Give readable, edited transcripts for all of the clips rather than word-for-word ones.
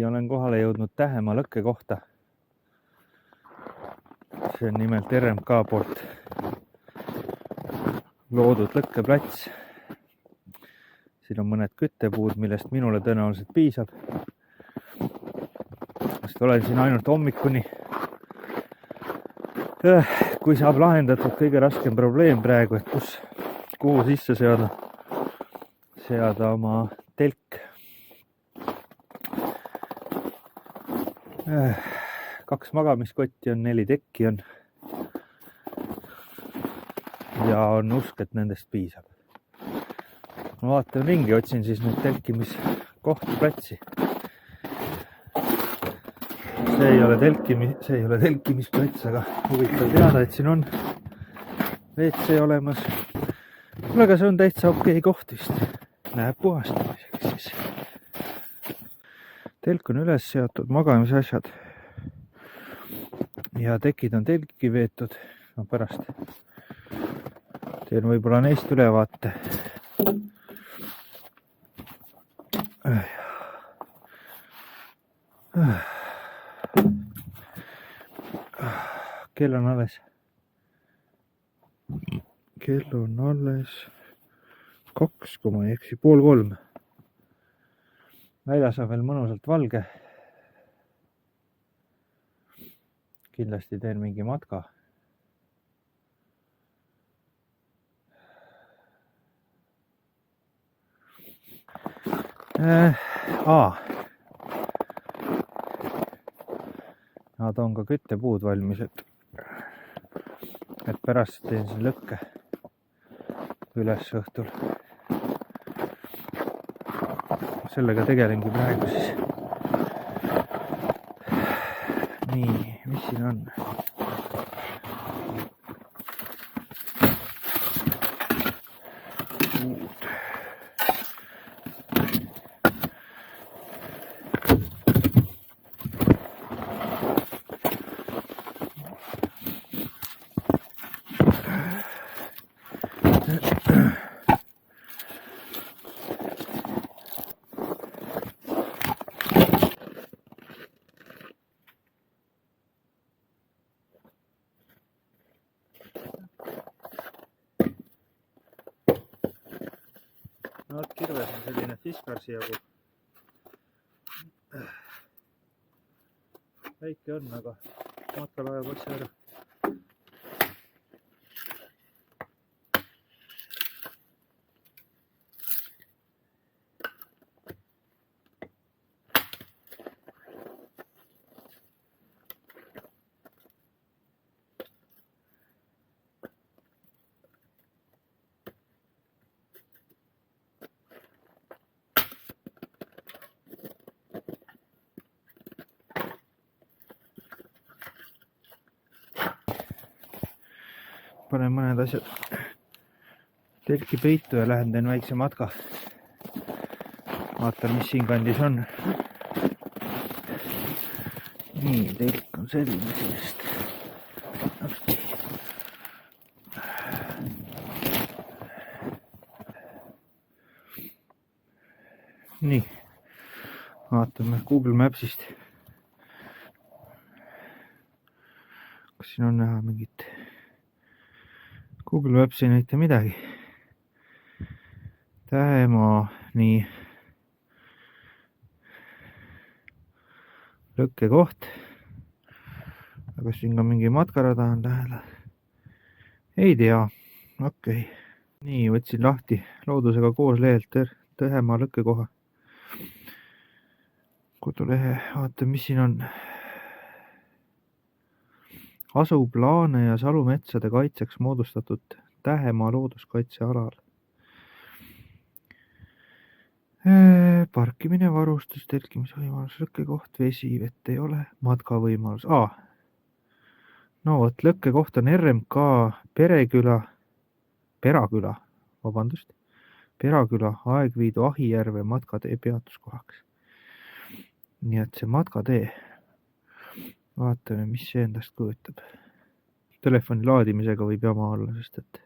olen kohale jõudnud Tähemaa lõkke kohta. See on nimelt RMK poolt loodud lõkkeplats. Siin on mõned küttepuud, millest minule tõenäoliselt piisab. Sest olen siin ainult hommikuni. Kui saab lahendatud kõige raskem probleem praegu, et kuhu sisse seada oma telk. 2 magamiskotti on, 4 tekki on. Ja on usk, et nendest piisab. Ma vaatan ringi, otsin siis nüüd telkimiskohti, platsi. See ei ole telkimisplats, aga huvitav teada, et siin on WC olemas. Kuule, aga see on täitsa okei koht vist. Näeb puhastamiseks siis. Telk on üles seatud, magamisasjad. Ja tekid on telki veetud. No pärast teen võib-olla neist ülevaate. Kell on alles 2, kui ma ei eksi, 2:30. Väljas on veel mõnusalt valge. Kindlasti teen mingi matka. Nad on ka küttepuud valmis, et pärast teen siin lõkke üles õhtul. Sellega tegelengi praegu siis. Nii, mis siin on? No, kirves on selline Fiskarsi jagu. Väike on, aga matkal ajab asja ära. Panen mõned asjad telki peitu ja lähen teen väikse matka. Vaatan, mis siin kandis on. Nii, telk on selline sellest. Nii, vaatame Google Mapsist. Kas siin on näha mingit... Google Maps ei näita midagi. Tähemaa, nii. Lõkkekoht. Aga siin ka mingi matkarada on lähedal. Ei tea. Okei. Nii, võtsin lahti loodusega koos lehelt Tähemaa lõkkekoha. Kodulehe, vaata, mis siin on. Asub Laane ja Salumetsade kaitseks moodustatud Tähemaa looduskaitsealal. Parkimine, varustus, telkimisvõimalus, lõkkekoht, vesi, vett ei ole, matkavõimalus. No võt, lõkkekoht on RMK Peraküla Aegviidu Ahijärve matkatee peatuskohaks. Nii et see matkatee. Vaatame, mis see endast kujutab. Telefoni laadimisega võib jama olla, sest et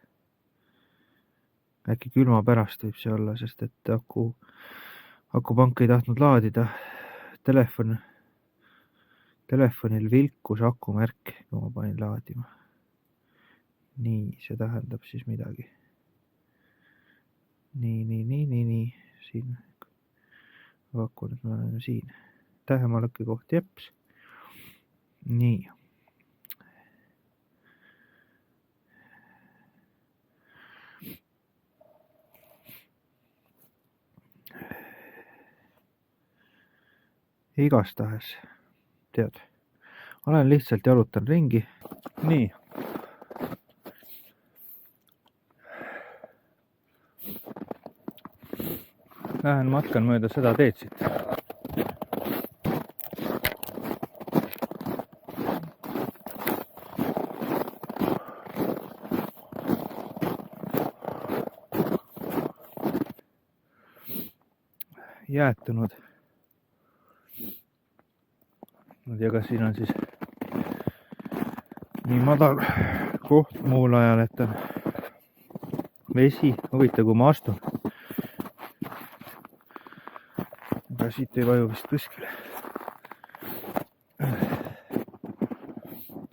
äkki külma pärast võib see olla, sest et akupank ei tahtnud laadida. telefonil vilkus akumärk, kui ma panin laadima. Nii, see tähendab siis midagi. Nii. Siin. Pakku nüüd me oleme siin. Tähemalõkke koht jeps. Nii. Igastahes, tead, olen lihtsalt jalutan ringi. Nii. Lähen matkan mööda seda teed siit. Jäätunud. Ja kas siin on siis nii madal koht muul ajal, et on vesi. Huvitav, kui ma astun. Aga siit ei vaju vist kuskile.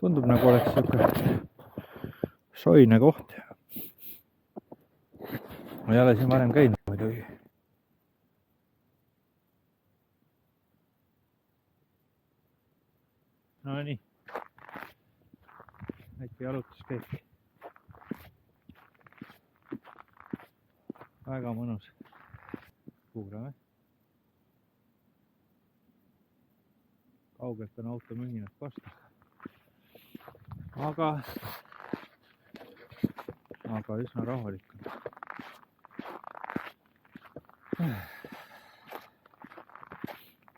Tundub nagu oleks siuke soine koht. Ma ei ole siin varem käinud muidugi. No nii. Väike jalutuskäik. Väga mõnus. Kuulame. Kaugelt on auto mühinat vastu. Aga üsna rahulik on.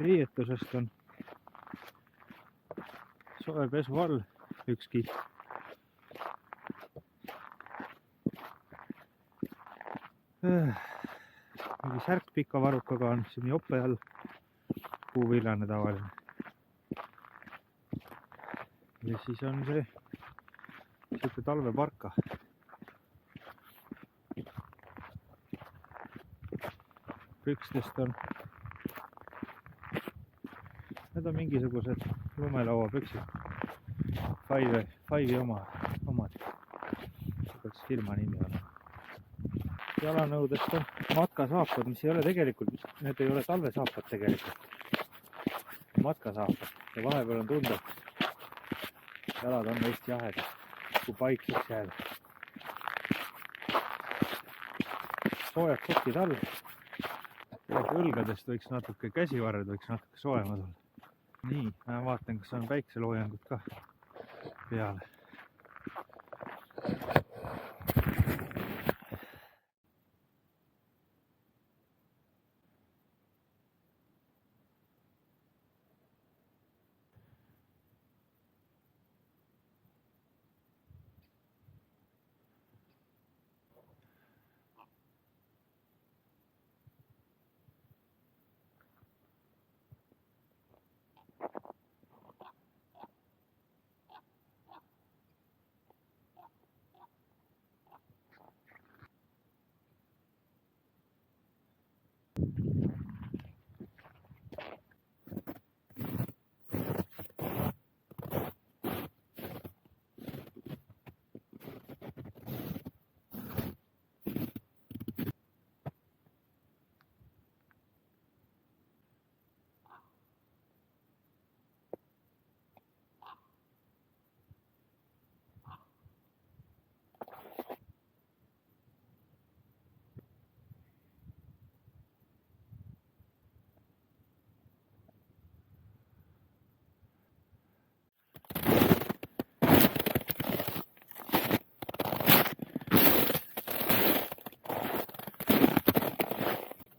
Riietusest on soe pesu all üks kiht. Mingi särk pika varukaga on siin jope all. Puuvillane tavaline. Ja siis on see siuke talveparka. Pükstest on. Need on mingisugused lumelaua püksid. Five'i omad. Peaks firma nimi olema. Jalanõudest on matkasaapad, mis ei ole tegelikult, need ei ole talvesaapad tegelikult. Matkasaapad. Ja vahepeal on tunda, et jalad on hästi jahedad, kui paikseks jääda. Soojad sokid all. Õlgadest võiks natuke, käsivarred võiks natuke soojemad olla. Nii, ma vaatan, kas on päikseloojangut ka peale.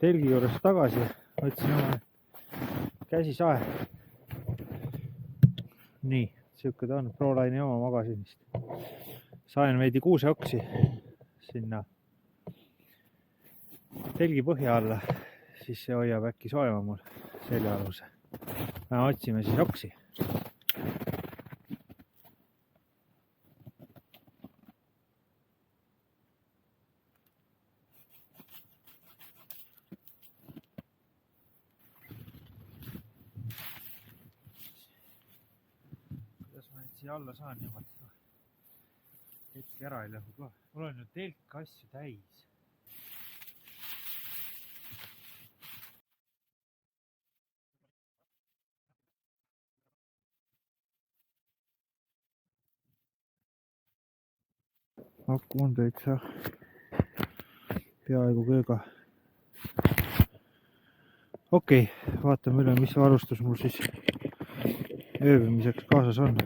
Telgi juures tagasi, võtsin oma käsisae. Nii, siuke ta on, Prolaini oma magasinist. Sain veidi kuuseoksi sinna telgi põhja alla, siis see hoiab äkki soojama mul seljaluse. Otsime siis oksi. siia alla saan niimoodi. Hetki ära ei lõhu ka. Mul on ju telk asju täis. Aku on täitsa peaaegu kööga. Okei, vaatame üle, mis varustus mul siis ööbimiseks kaasas on.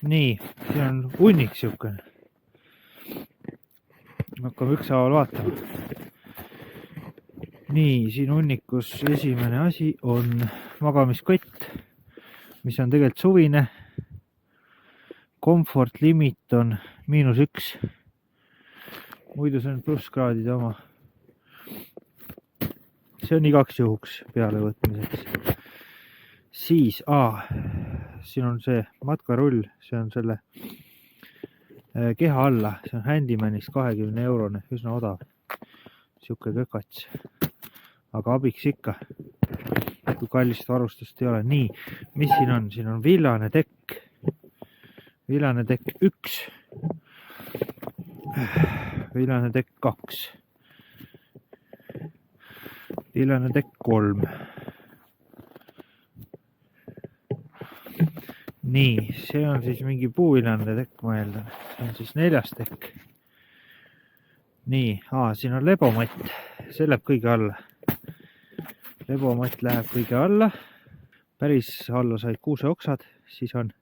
Nii, siin on hunnik siukene. Hakkame ükshaaval vaatama. Nii, siin hunnikus esimene asi on magamiskott, mis on tegelikult suvine. Comfort limit on -1. Muidu see on plusskraadide oma. See on igaks juhuks peale võtmiseks. Siis, siin on see matkarull, see on selle keha alla, see on Handymanist 20 €, üsna odav. Siuke kökats. Aga abiks ikka, kui kallist varustust ei ole. Nii, mis siin on? Siin on villane tekk. Villane tekk 1. Villane tekk 2. Villane tekk 3. Nii, see on siis mingi puuvillane tekk, ma eeldan. See on siis 4. tekk. Nii, siin on lebomott. See läheb kõige alla. Lebomott läheb kõige alla. Päris alla said kuuseoksad. Siis on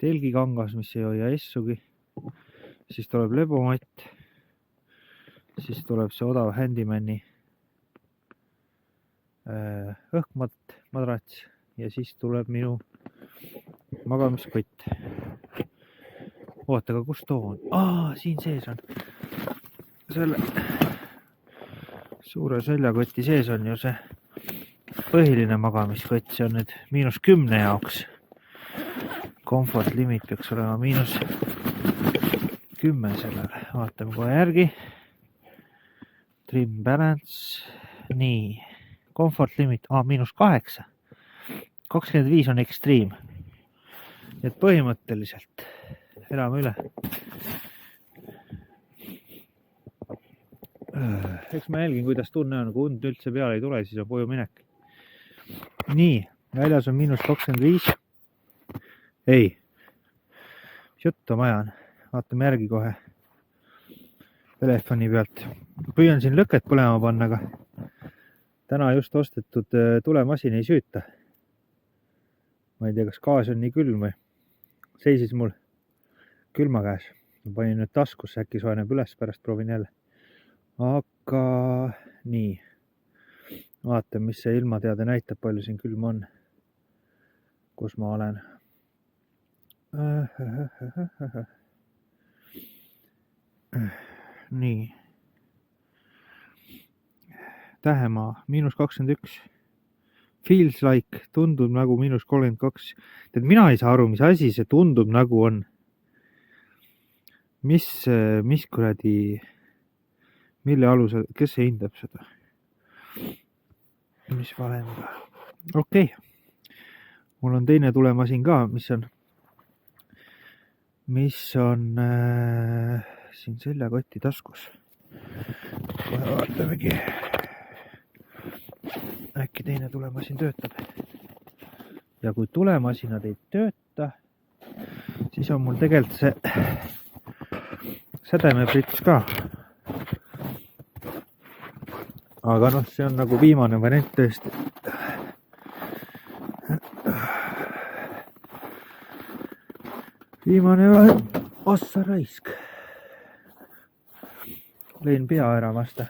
telgikangas, mis ei hoia essugi. Siis tuleb lebomott. Siis tuleb see odav Handymani õhkmadrats ja siis tuleb minu magamiskott. Oota, aga kus too on? Siin sees on. Selle suure seljakoti sees on ju see põhiline magamiskott. See on nüüd -10 jaoks. Comfort limit peaks olema -10 sellele. Vaatame kohe järgi. Trim balance. Nii. Comfort limit, -8. 25 on extreme. Nii et põhimõtteliselt elame üle. Eks ma jälgin, kuidas tunne on. Kui und üldse peale ei tule, siis on koju minek. Nii, väljas on -25. Ei, mis juttu ma ajan? Vaatame järgi kohe telefoni pealt. Püüan siin lõket põlema panna, aga täna just ostetud tulemasin ei süüta. Ma ei tea, kas gaas on nii külm või seisis mul külma käes. Ma panin nüüd taskusse, äkki soeneb üles, pärast proovin jälle. Aga nii. Vaatame, mis see ilmateade näitab, palju siin külm on. Kus ma olen? Nii. Tähemaa, -21. Feels like, tundub nagu -32. Tead, mina ei saa aru, mis asi see tundub nagu on. Mis kuradi, mille alusel, kes see hindab seda? Mis valemiga? Okei. Mul on teine tulemasin ka, mis on siin seljakoti taskus. Kohe vaatamegi. Äkki teine tulemasin töötab. Ja kui tulemasinad ei tööta, siis on mul tegelikult see sädemeprits ka. Aga see on nagu viimane variant tõesti. Viimane variant. Ossa raisk. Lõin pea ära vasta.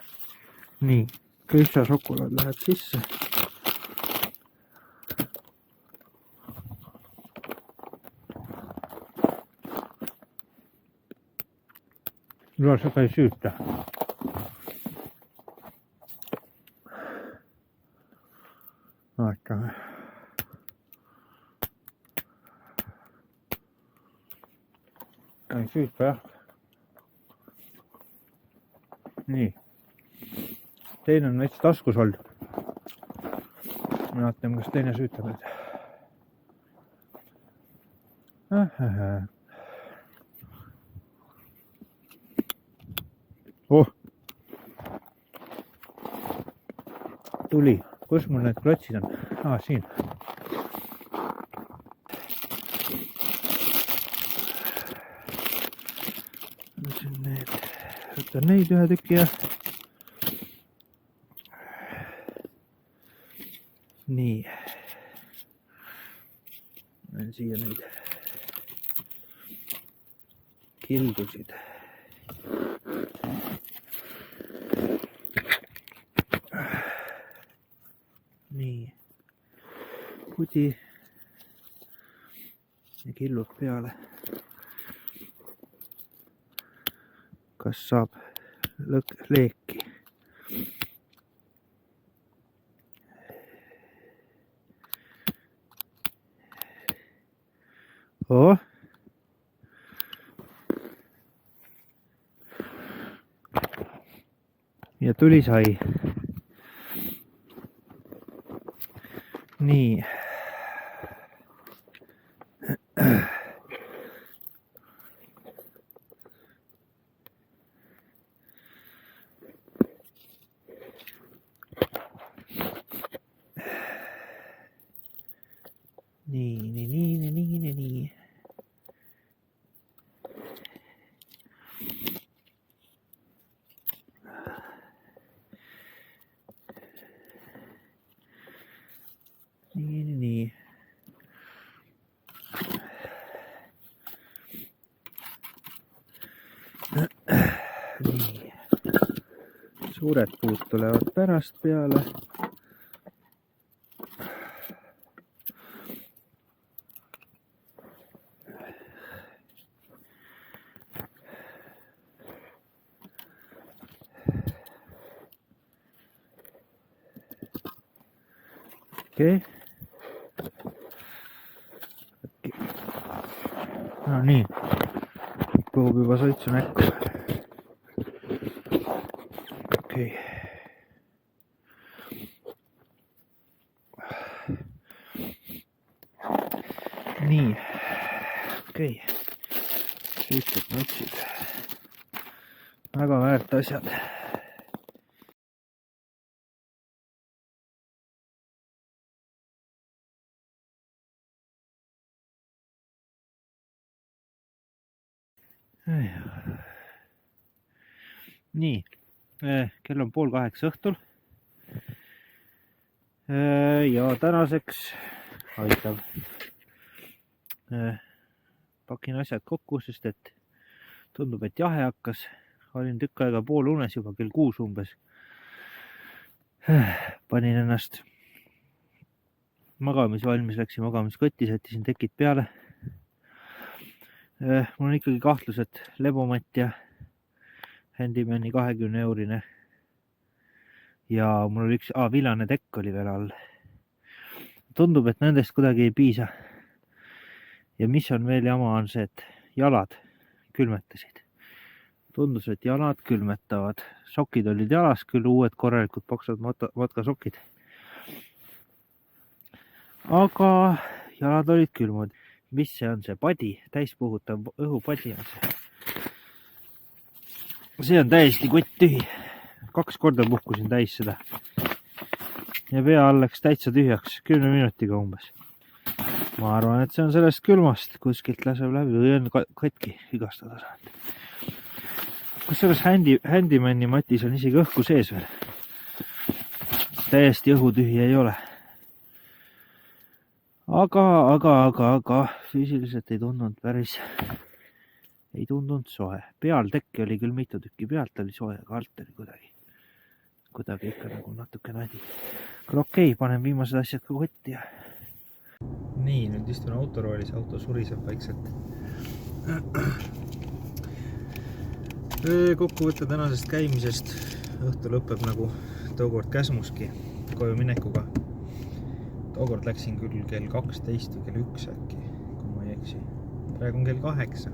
Nii, Krista šokolaad läheb sisse. Üle seda ei süüta. Vaatame. Ei süüta jah. Nii. Teine on veits taskus olnud. Vaatame, kas teine süütab nüüd. Oh, tuli, kus mul need klotsid on? Siin. Võtan neid ühe tüki ja nii. Olen siia neid kildusid. Nii. Pudi ja killud peale. Kas saab leeki? Oh. Ja tuli sai. Nii. Nii. Suured puud tulevad pärast peale. Okei. No nii. Puhub juba soitsu näkku. Okei. Nii. Okei. Siitsed nutsid. Väga väärt asjad. Nii, kell on 7:30 õhtul ja tänaseks aitab. Pakin asjad kokku, sest et tundub, et jahe hakkas. Olin tükk aega poolunes juba kell 6 umbes. Panin ennast magamisvalmis, läksin magamiskotti, sättisin tekid peale. Mul on ikkagi kahtlus, et lebomatt ja Handymani 20 € ja mul oli üks villane tekk oli veel all. Tundub, et nendest kuidagi ei piisa. Ja mis on veel jama on see, et jalad külmetasid. Tundus, et jalad külmetavad. Sokid olid jalas, küll uued korralikud paksud matkasokid. Aga jalad olid külmad. Mis see on see padi? Täispuhutav õhupadi on see. See on täiesti kott tühi. 2 korda puhkusin täis seda. Ja pea all läks täitsa tühjaks 10 minutiga umbes. Ma arvan, et see on sellest külmast. Kuskilt laseb läbi või on katki igastada saanud. Kus selles Handymani matis on isegi õhku sees veel. Täiesti õhutühi ei ole. Aga füüsiliselt ei tundunud soe. Peal tekki oli küll mitu tükki, pealt oli soe, aga alt oli kuidagi ikka nagu natuke nadi. Aga okei, panen viimased asjad ka kotti ja... Nii, nüüd istun autoroolis, auto suriseb vaikselt. Kokkuvõte tänasest käimisest. Õhtu lõpeb nagu tookord Käsmuski koju minekuga. Tookord läksin küll kell 12 või kell 1 äkki, kui ma ei eksi. Praegu on kell 8.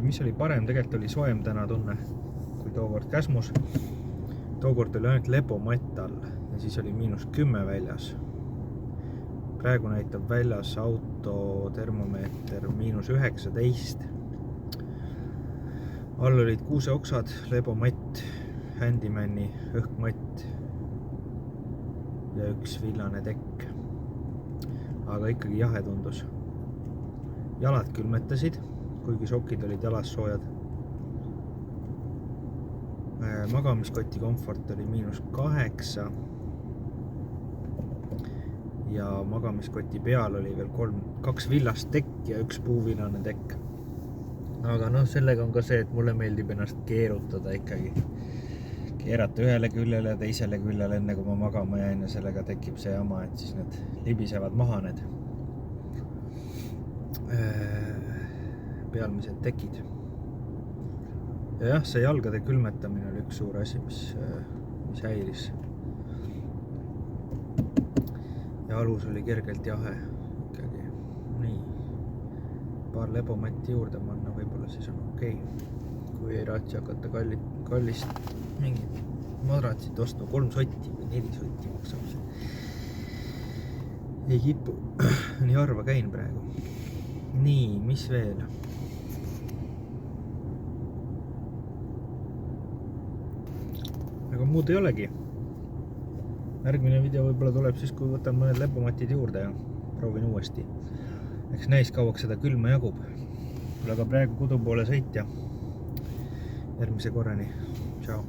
Mis oli parem, tegelikult oli soojem täna tunne kui tookord Käsmus. Tookord oli ainult lebomatt all ja siis oli -10 väljas. praegu näitab väljas auto termomeeter -19. All olid kuuseoksad, lebomatt, Handymani õhkmatt ja üks villane tekk. Aga ikkagi jahe tundus. Jalad külmetasid, kuigi sokid olid jalas soojad. Magamiskoti komfort oli -8 ja magamiskoti peal oli veel 2 villast tekk ja üks puuvillane tekk. Aga noh, sellega on ka see, et mulle meeldib ennast keerutada ikkagi. Keerata ühele küljele ja teisele küljele enne kui ma magama jäin ja sellega tekib see jama, et siis need libisevad maha need pealmised tekid. Ja jah, see jalgade külmetamine oli üks suur asi, mis häiris. Ja alus oli kergelt jahe ikkagi. Nii. Paar lebomatti juurde panna, võib-olla siis on okei. Kui ei raatsi hakata kallist mingit madratsit ostma, 3 sotti või 4 sotti maksab see. Ei kipu. Nii harva käin praegu. Nii, mis veel? Aga muud ei olegi. Järgmine video võib-olla tuleb siis, kui võtan mõned lebomatid juurde ja proovin uuesti. Eks näis kauaks seda külma jagub. Aga praegu kodu poole sõit ja järgmise korrani. Ciao.